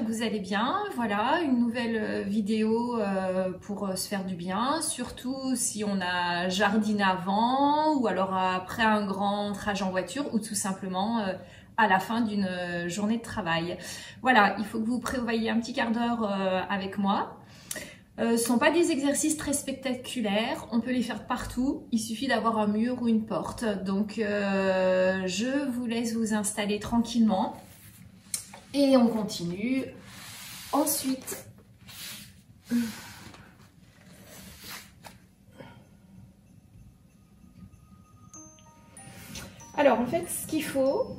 que vous allez bien. Voilà, une nouvelle vidéo pour se faire du bien, surtout si on a jardiné avant ou alors après un grand trajet en voiture ou tout simplement à la fin d'une journée de travail. Voilà, il faut que vous prévoyiez un petit quart d'heure avec moi. Ce ne sont pas des exercices très spectaculaires, on peut les faire partout, il suffit d'avoir un mur ou une porte. Donc je vous laisse vous installer tranquillement et on continue ensuite. Alors en fait ce qu'il faut,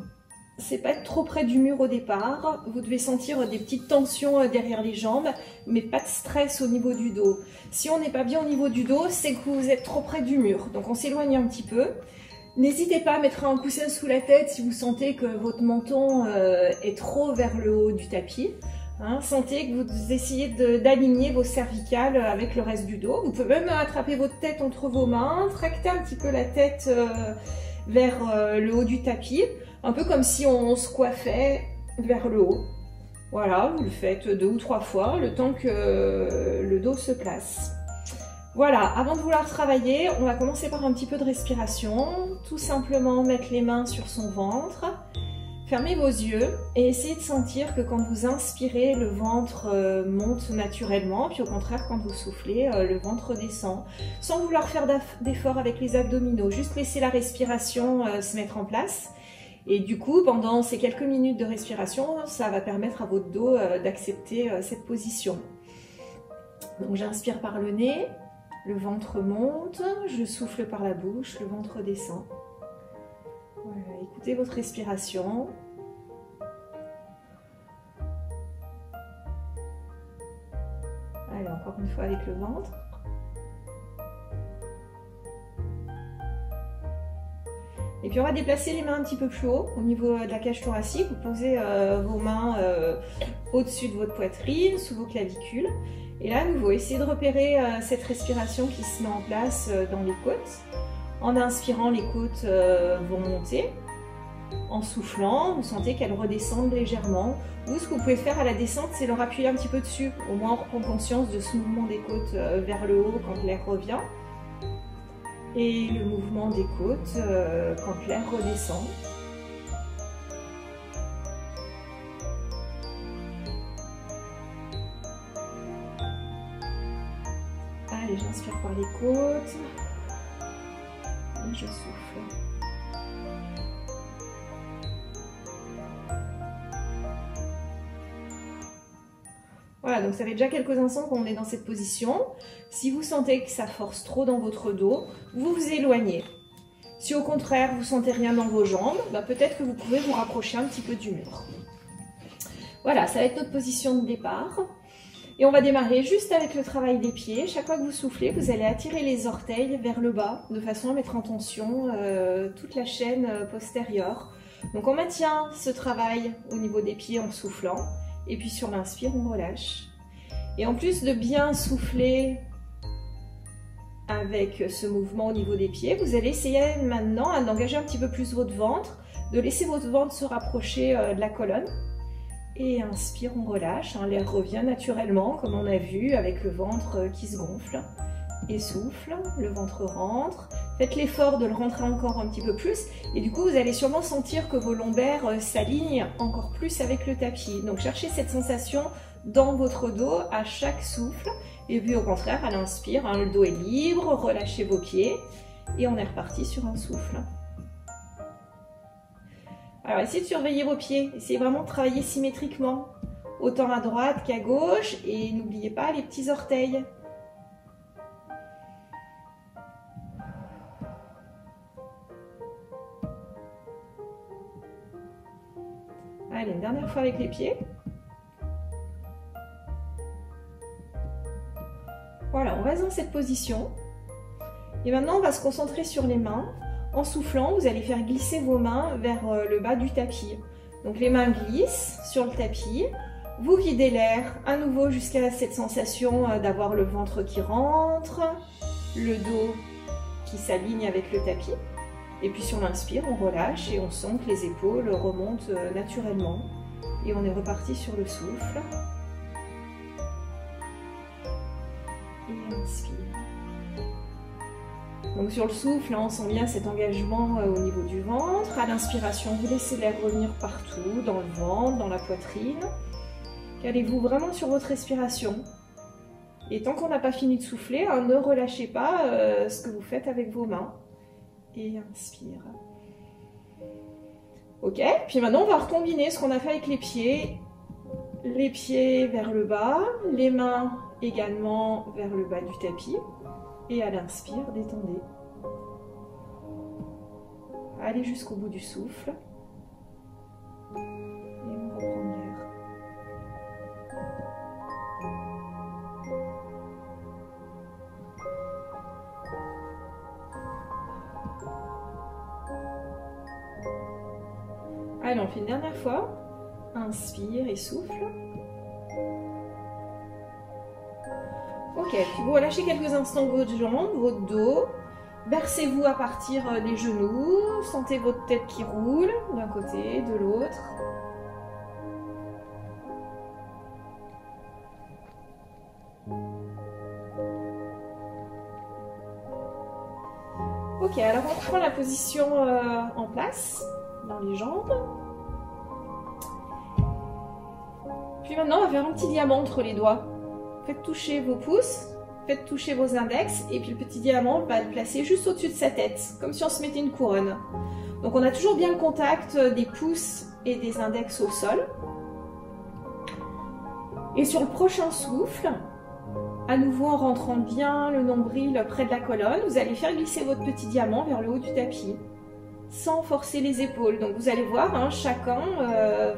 c'est pas être trop près du mur au départ. Vous devez sentir des petites tensions derrière les jambes, mais pas de stress au niveau du dos. Si on n'est pas bien au niveau du dos, c'est que vous êtes trop près du mur. Donc on s'éloigne un petit peu. N'hésitez pas à mettre un coussin sous la tête si vous sentez que votre menton est trop vers le haut du tapis. Sentez que vous essayez d'aligner vos cervicales avec le reste du dos. Vous pouvez même attraper votre tête entre vos mains, tracter un petit peu la tête vers le haut du tapis. Un peu comme si on se coiffait vers le haut. Voilà, vous le faites 2 ou 3 fois, le temps que le dos se place. Voilà, avant de vouloir travailler, on va commencer par un petit peu de respiration. Tout simplement mettre les mains sur son ventre. Fermez vos yeux et essayez de sentir que quand vous inspirez, le ventre monte naturellement. Puis au contraire, quand vous soufflez, le ventre descend. Sans vouloir faire d'effort avec les abdominaux, juste laisser la respiration se mettre en place. Et du coup, pendant ces quelques minutes de respiration, ça va permettre à votre dos d'accepter cette position. Donc j'inspire par le nez, le ventre monte, je souffle par la bouche, le ventre descend. Voilà, écoutez votre respiration. Allez, encore une fois avec le ventre. Et puis on va déplacer les mains un petit peu plus haut au niveau de la cage thoracique. Vous posez vos mains au-dessus de votre poitrine, sous vos clavicules. Et là, à nouveau, essayez de repérer cette respiration qui se met en place dans les côtes. En inspirant, les côtes vont monter. En soufflant, vous sentez qu'elles redescendent légèrement. Ou ce que vous pouvez faire à la descente, c'est leur appuyer un petit peu dessus. Au moins, on reprend conscience de ce mouvement des côtes vers le haut quand l'air revient. Et le mouvement des côtes quand l'air redescend. Allez, j'inspire par les côtes. Et je souffle. Voilà, donc ça fait déjà quelques instants qu'on est dans cette position. Si vous sentez que ça force trop dans votre dos, vous vous éloignez. Si au contraire, vous ne sentez rien dans vos jambes, peut-être que vous pouvez vous rapprocher un petit peu du mur. Voilà, ça va être notre position de départ. Et on va démarrer juste avec le travail des pieds. Chaque fois que vous soufflez, vous allez attirer les orteils vers le bas, de façon à mettre en tension toute la chaîne postérieure. Donc on maintient ce travail au niveau des pieds en soufflant. Et puis sur l'inspire, on relâche. Et en plus de bien souffler avec ce mouvement au niveau des pieds, vous allez essayer maintenant d'engager un petit peu plus votre ventre, de laisser votre ventre se rapprocher de la colonne. Et inspire, on relâche. L'air revient naturellement, comme on a vu, avec le ventre qui se gonfle. Et souffle, le ventre rentre. Faites l'effort de le rentrer encore un petit peu plus. Et du coup, vous allez sûrement sentir que vos lombaires s'alignent encore plus avec le tapis. Donc, cherchez cette sensation dans votre dos à chaque souffle. Et puis, au contraire, à l'inspire, le dos est libre. Relâchez vos pieds. Et on est reparti sur un souffle. Alors, essayez de surveiller vos pieds. Essayez vraiment de travailler symétriquement. Autant à droite qu'à gauche. Et n'oubliez pas les petits orteils. Allez, une dernière fois avec les pieds. Voilà, on reste dans cette position. Et maintenant, on va se concentrer sur les mains. En soufflant, vous allez faire glisser vos mains vers le bas du tapis. Donc les mains glissent sur le tapis. Vous guidez l'air à nouveau jusqu'à cette sensation d'avoir le ventre qui rentre, le dos qui s'aligne avec le tapis. Et puis sur l'inspire, on relâche et on sent que les épaules remontent naturellement. Et on est reparti sur le souffle. Et inspire. Donc sur le souffle, là, on sent bien cet engagement au niveau du ventre. À l'inspiration, vous laissez l'air revenir partout, dans le ventre, dans la poitrine. Calez-vous vraiment sur votre respiration. Et tant qu'on n'a pas fini de souffler, hein, ne relâchez pas ce que vous faites avec vos mains. Et inspire. Ok, puis maintenant on va recombiner ce qu'on a fait avec les pieds. Les pieds vers le bas, les mains également vers le bas du tapis. Et à l'inspire, détendez. Allez jusqu'au bout du souffle. Et on reprend l'air. Allez, on fait une dernière fois. Inspire et souffle. Ok, puis vous relâchez quelques instants votre jambe, votre dos. Bercez-vous à partir des genoux. Sentez votre tête qui roule d'un côté, de l'autre. Ok, alors on prend la position en place, dans les jambes. Puis maintenant, on va faire un petit diamant entre les doigts. Faites toucher vos pouces, faites toucher vos index, et puis le petit diamant, on va le placer juste au-dessus de sa tête, comme si on se mettait une couronne. Donc on a toujours bien le contact des pouces et des index au sol. Et sur le prochain souffle, à nouveau en rentrant bien le nombril près de la colonne, vous allez faire glisser votre petit diamant vers le haut du tapis, sans forcer les épaules. Donc vous allez voir, hein, chacun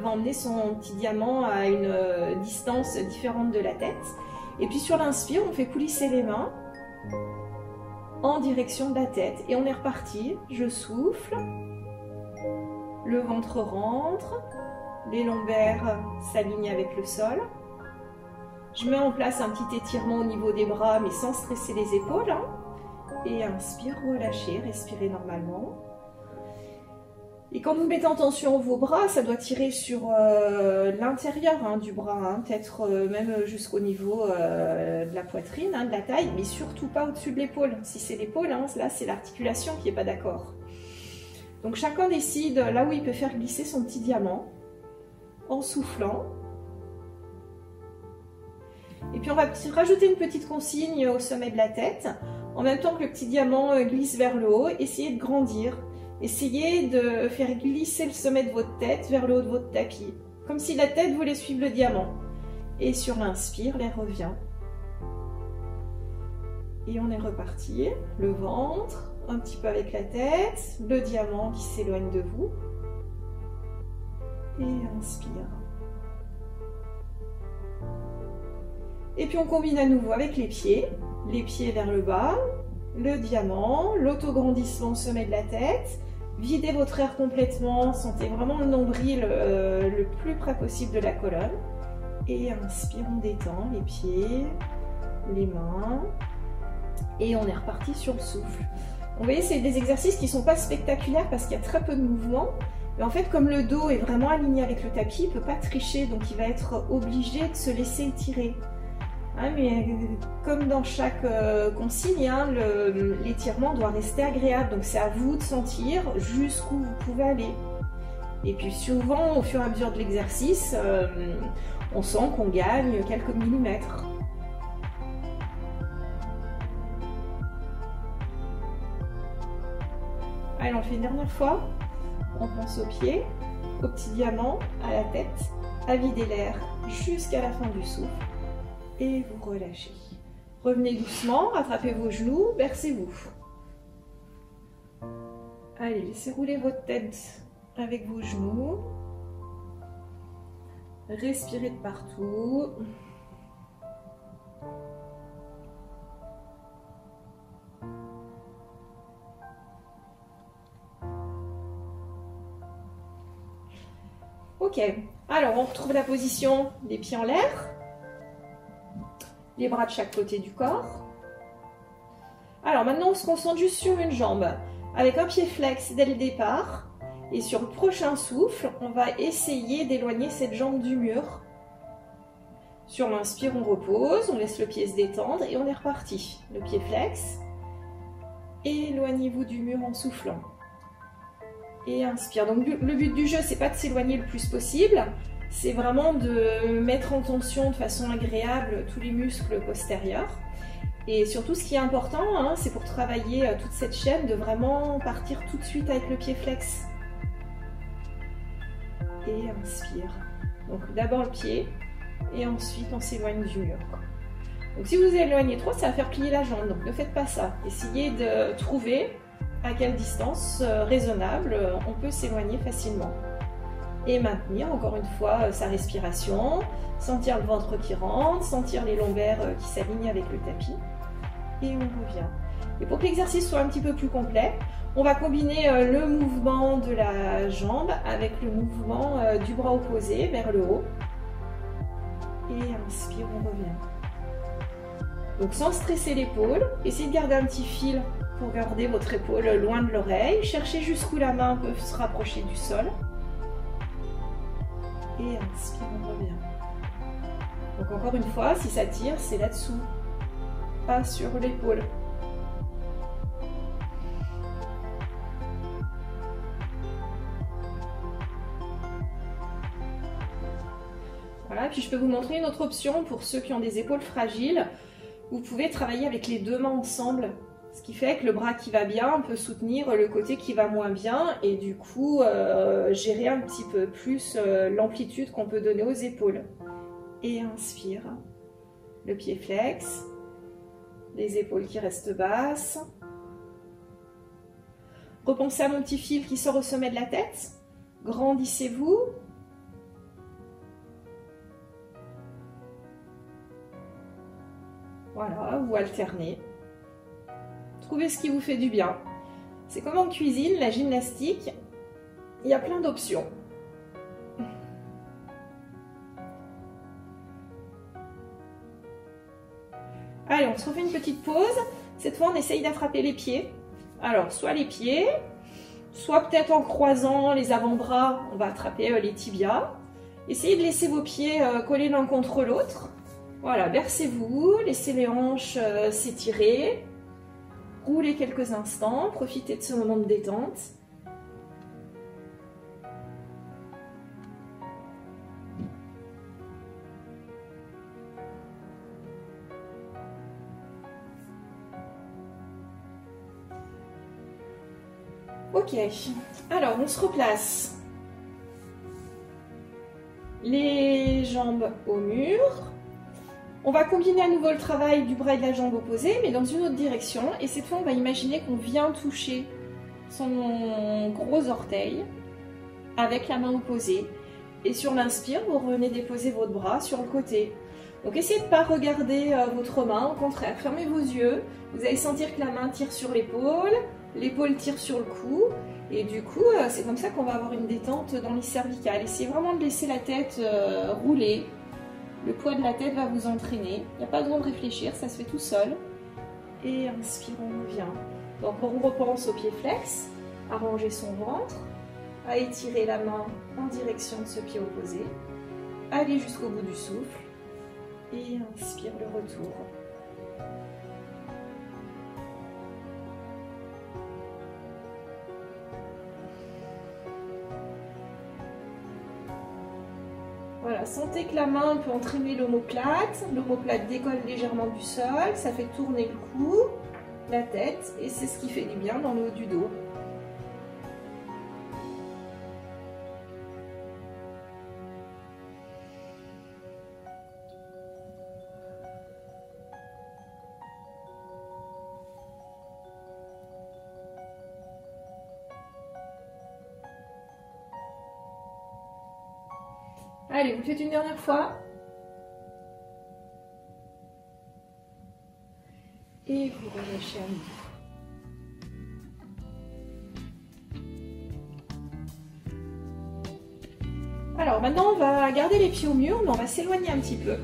va emmener son petit diamant à une distance différente de la tête. Et puis sur l'inspire, on fait coulisser les mains en direction de la tête. Et on est reparti. Je souffle, le ventre rentre, les lombaires s'alignent avec le sol. Je mets en place un petit étirement au niveau des bras, mais sans stresser les épaules. Hein. Et inspire, relâchez, respirez normalement. Et quand vous mettez en tension vos bras, ça doit tirer sur l'intérieur hein, du bras, hein, peut-être même jusqu'au niveau de la poitrine, hein, de la taille, mais surtout pas au-dessus de l'épaule. Si c'est l'épaule, hein, là c'est l'articulation qui n'est pas d'accord. Donc chacun décide là où il peut faire glisser son petit diamant en soufflant. Et puis on va rajouter une petite consigne au sommet de la tête. En même temps que le petit diamant glisse vers le haut, essayez de grandir. Essayez de faire glisser le sommet de votre tête vers le haut de votre tapis, comme si la tête voulait suivre le diamant. Et sur l'inspire, l'air revient. Et on est reparti. Le ventre, un petit peu avec la tête, le diamant qui s'éloigne de vous. Et inspire. Et puis on combine à nouveau avec les pieds vers le bas, le diamant, l'autograndissement au sommet de la tête. Videz votre air complètement, sentez vraiment le nombril le plus près possible de la colonne. Et inspire, on détend les pieds, les mains. Et on est reparti sur le souffle. Vous voyez, c'est des exercices qui ne sont pas spectaculaires parce qu'il y a très peu de mouvements. Mais en fait, comme le dos est vraiment aligné avec le tapis, il ne peut pas tricher, donc il va être obligé de se laisser étirer. Hein, mais comme dans chaque consigne, hein, l'étirement doit rester agréable. Donc c'est à vous de sentir jusqu'où vous pouvez aller. Et puis souvent, au fur et à mesure de l'exercice, on sent qu'on gagne quelques millimètres. Allez, on le fait une dernière fois. On pense aux pieds, au petit diamant, à la tête, à vider l'air jusqu'à la fin du souffle. Et vous relâchez. Revenez doucement, rattrapez vos genoux, bercez-vous. Allez, laissez rouler votre tête avec vos genoux. Respirez de partout. Ok, alors on retrouve la position des pieds en l'air. Les bras de chaque côté du corps. Alors maintenant, on se concentre juste sur une jambe. Avec un pied flex dès le départ Et sur le prochain souffle, on va essayer d'éloigner cette jambe du mur. Sur l'inspire, on repose, on laisse le pied se détendre et on est reparti. Le pied flex. Éloignez-vous du mur en soufflant. Et inspire. Donc le but du jeu, c'est pas de s'éloigner le plus possible, c'est vraiment de mettre en tension de façon agréable tous les muscles postérieurs. Et surtout, ce qui est important, hein, c'est pour travailler toute cette chaîne, de vraiment partir tout de suite avec le pied flex. Et inspire. Donc d'abord le pied, et ensuite on s'éloigne du mur. Donc si vous éloignez trop, ça va faire plier la jambe, donc ne faites pas ça. Essayez de trouver à quelle distance raisonnable on peut s'éloigner facilement. Et maintenir encore une fois sa respiration, sentir le ventre qui rentre, sentir les lombaires qui s'alignent avec le tapis. Et on revient. Et pour que l'exercice soit un petit peu plus complet, on va combiner le mouvement de la jambe avec le mouvement du bras opposé vers le haut. Et inspire, on revient. Donc sans stresser l'épaule, essayez de garder un petit fil pour garder votre épaule loin de l'oreille. Cherchez jusqu'où la main peut se rapprocher du sol. Et inspire, on revient. Donc encore une fois, si ça tire, c'est là-dessous, pas sur l'épaule. Voilà, puis je peux vous montrer une autre option pour ceux qui ont des épaules fragiles. Vous pouvez travailler avec les deux mains ensemble, ce qui fait que le bras qui va bien peut soutenir le côté qui va moins bien et du coup gérer un petit peu plus l'amplitude qu'on peut donner aux épaules. Et inspire, le pied flex, les épaules qui restent basses. Repensez à mon petit fil qui sort au sommet de la tête. Grandissez-vous. Voilà, ou alternez. Trouvez ce qui vous fait du bien. C'est comme en cuisine, la gymnastique, il y a plein d'options. Allez, on se refait une petite pause. Cette fois, on essaye d'attraper les pieds. Alors, soit les pieds, soit peut-être en croisant les avant-bras, on va attraper les tibias. Essayez de laisser vos pieds coller l'un contre l'autre. Voilà, bercez-vous, laissez les hanches s'étirer. Roulez quelques instants, profitez de ce moment de détente. Ok, alors on se replace. Les jambes au mur. On va combiner à nouveau le travail du bras et de la jambe opposée, mais dans une autre direction. Et cette fois, on va imaginer qu'on vient toucher son gros orteil avec la main opposée. Et sur l'inspire, vous revenez déposer votre bras sur le côté. Donc essayez de ne pas regarder votre main, au contraire, fermez vos yeux. Vous allez sentir que la main tire sur l'épaule tire sur le cou. Et du coup, c'est comme ça qu'on va avoir une détente dans les cervicales. Essayez vraiment de laisser la tête rouler. Le poids de la tête va vous entraîner. Il n'y a pas besoin de réfléchir, ça se fait tout seul. Et inspire, on revient. Donc on repense au pied flex, à ranger son ventre, à étirer la main en direction de ce pied opposé, aller jusqu'au bout du souffle et inspire le retour. Voilà, sentez que la main peut entraîner l'omoplate. L'omoplate décolle légèrement du sol, ça fait tourner le cou, la tête, et c'est ce qui fait du bien dans le haut du dos. Allez, vous le faites une dernière fois. Et vous relâchez à nouveau. Alors maintenant, on va garder les pieds au mur, mais on va s'éloigner un petit peu.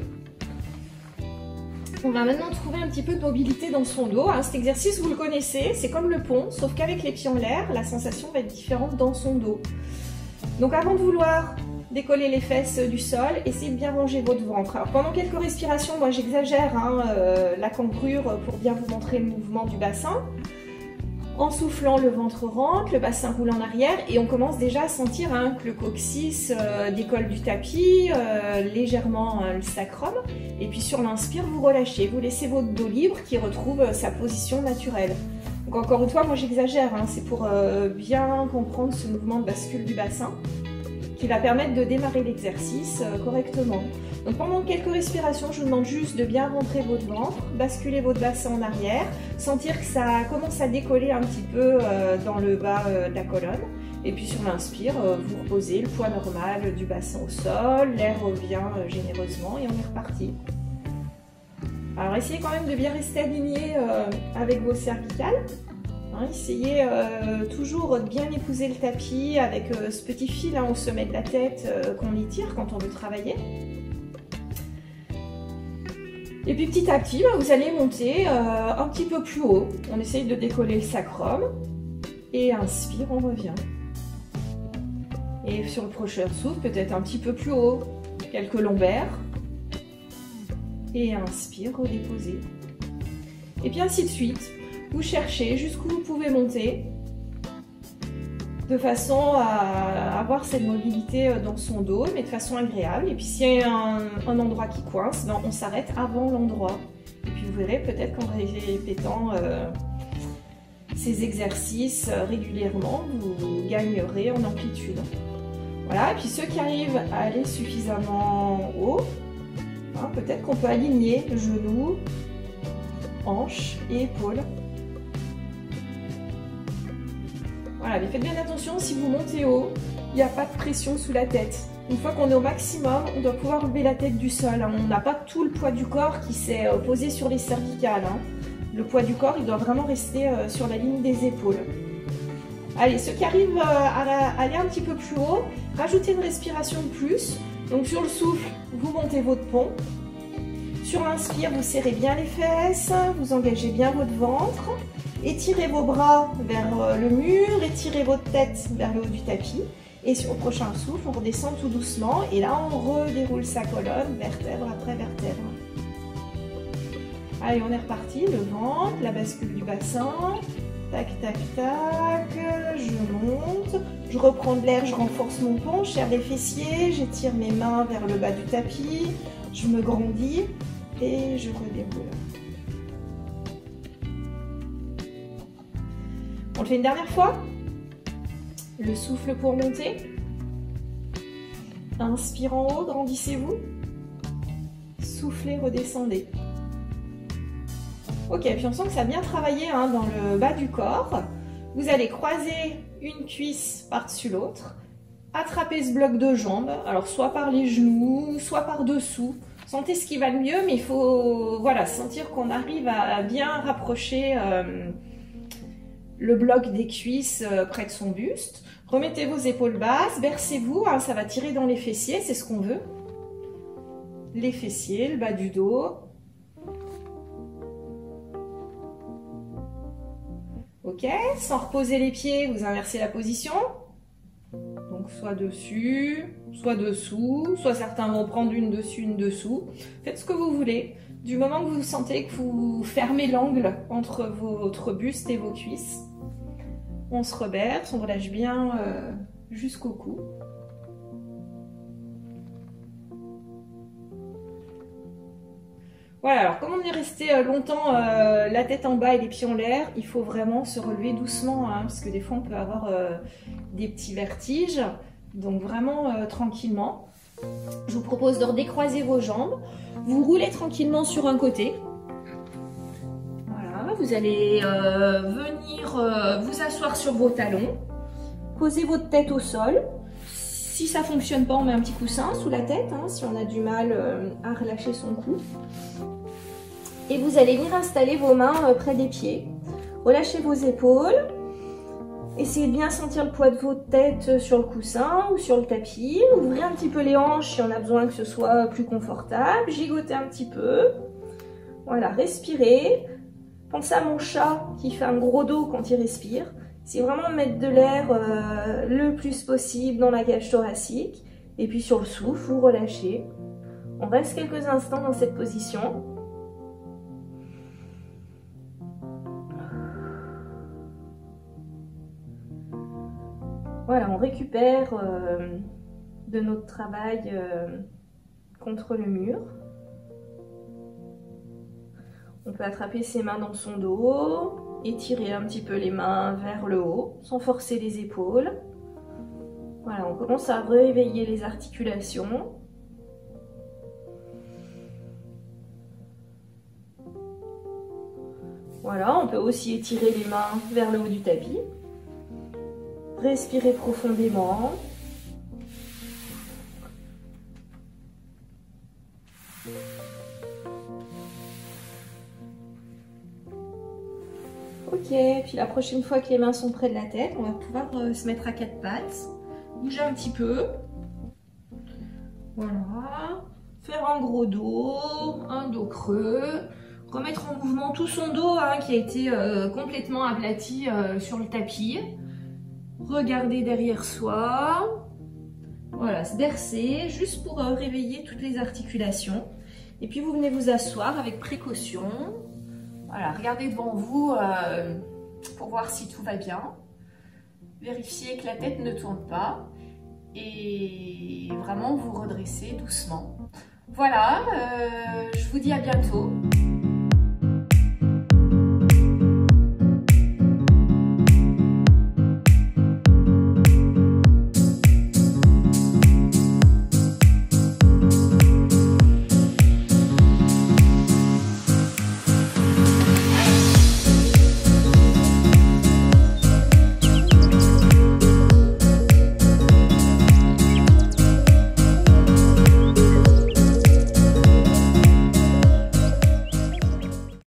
On va maintenant trouver un petit peu de mobilité dans son dos. Hein. Cet exercice, vous le connaissez, c'est comme le pont, sauf qu'avec les pieds en l'air, la sensation va être différente dans son dos. Donc avant de vouloir décoller les fesses du sol, essayez de bien ranger votre ventre. Alors pendant quelques respirations, moi j'exagère la cambrure pour bien vous montrer le mouvement du bassin. En soufflant, le ventre rentre, le bassin roule en arrière et on commence déjà à sentir que le coccyx décolle du tapis, légèrement le sacrum. Et puis sur l'inspire, vous relâchez, vous laissez votre dos libre qui retrouve sa position naturelle. Donc encore une fois, moi j'exagère, c'est pour bien comprendre ce mouvement de bascule du bassin qui va permettre de démarrer l'exercice correctement. Donc pendant quelques respirations, je vous demande juste de bien rentrer votre ventre, basculer votre bassin en arrière, sentir que ça commence à décoller un petit peu dans le bas de la colonne. Et puis sur l'inspire, vous reposez le poids normal du bassin au sol, l'air revient généreusement et on est reparti. Alors essayez quand même de bien rester aligné avec vos cervicales. Essayez toujours de bien épouser le tapis avec ce petit fil au sommet de la tête qu'on étire quand on veut travailler. Et puis petit à petit, vous allez monter un petit peu plus haut. On essaye de décoller le sacrum. Et inspire, on revient. Et sur le prochain souffle, peut-être un petit peu plus haut. Quelques lombaires. Et inspire, redéposer. Et puis ainsi de suite. Vous cherchez jusqu'où vous pouvez monter. De façon à avoir cette mobilité dans son dos, mais de façon agréable. Et puis s'il y a un endroit qui coince, on s'arrête avant l'endroit. Et puis vous verrez peut-être qu'en répétant ces exercices régulièrement, vous gagnerez en amplitude. Voilà, et puis ceux qui arrivent à aller suffisamment haut, peut-être qu'on peut aligner genoux, hanches et épaules. Voilà, mais faites bien attention, si vous montez haut, il n'y a pas de pression sous la tête. Une fois qu'on est au maximum, on doit pouvoir lever la tête du sol. On n'a pas tout le poids du corps qui s'est posé sur les cervicales. Le poids du corps, il doit vraiment rester sur la ligne des épaules. Allez, ceux qui arrivent à aller un petit peu plus haut, rajoutez une respiration de plus. Donc sur le souffle, vous montez votre pont. Sur l'inspire, vous serrez bien les fesses, vous engagez bien votre ventre. Étirez vos bras vers le mur, étirez votre tête vers le haut du tapis. Et sur le prochain souffle, on redescend tout doucement. Et là, on redéroule sa colonne, vertèbre après vertèbre. Allez, on est reparti. Le ventre, la bascule du bassin. Tac, tac, tac. Je monte. Je reprends de l'air, je renforce mon pont. Je serre les fessiers. J'étire mes mains vers le bas du tapis. Je me grandis et je redéroule. On le fait une dernière fois. Le souffle pour monter. Inspire en haut, grandissez-vous. Soufflez, redescendez. Ok, puis on sent que ça a bien travaillé dans le bas du corps. Vous allez croiser une cuisse par-dessus l'autre. Attrapez ce bloc de jambes. Alors soit par les genoux, soit par dessous. Sentez ce qui va le mieux, mais il faut sentir qu'on arrive à bien rapprocher le bloc des cuisses près de son buste. Remettez vos épaules basses, bercez-vous, ça va tirer dans les fessiers, c'est ce qu'on veut. Les fessiers, le bas du dos. Ok, sans reposer les pieds, vous inversez la position. Donc soit dessus, soit dessous, soit certains vont prendre une dessus, une dessous. Faites ce que vous voulez. Du moment que vous sentez que vous fermez l'angle entre votre buste et vos cuisses, on se reberce, on relâche bien jusqu'au cou. Voilà, alors comme on est resté longtemps la tête en bas et les pieds en l'air, il faut vraiment se relever doucement, parce que des fois on peut avoir des petits vertiges, donc vraiment tranquillement. Je vous propose de redécroiser vos jambes, vous roulez tranquillement sur un côté. Voilà, vous allez venir vous asseoir sur vos talons, posez votre tête au sol. Si ça ne fonctionne pas, on met un petit coussin sous la tête, si on a du mal à relâcher son cou. Et vous allez venir installer vos mains près des pieds. Relâchez vos épaules. Essayez de bien sentir le poids de votre tête sur le coussin ou sur le tapis. Ouvrez un petit peu les hanches si on a besoin que ce soit plus confortable. Gigotez un petit peu. Voilà, respirez. Pensez à mon chat qui fait un gros dos quand il respire. C'est vraiment mettre de l'air le plus possible dans la cage thoracique. Et puis sur le souffle, vous relâchez. On reste quelques instants dans cette position. Voilà, on récupère de notre travail contre le mur. On peut attraper ses mains dans son dos, étirer un petit peu les mains vers le haut, sans forcer les épaules. Voilà, on commence à réveiller les articulations. Voilà, on peut aussi étirer les mains vers le haut du tapis. Respirez profondément. Ok, puis la prochaine fois que les mains sont près de la tête, on va pouvoir se mettre à quatre pattes, bouger un petit peu. Voilà, faire un gros dos, un dos creux, remettre en mouvement tout son dos hein, qui a été complètement aplati sur le tapis. Regardez derrière soi. Voilà, se bercer juste pour réveiller toutes les articulations. Et puis vous venez vous asseoir avec précaution. Voilà, regardez devant vous pour voir si tout va bien. Vérifiez que la tête ne tourne pas. Et vraiment vous redressez doucement. Voilà, je vous dis à bientôt.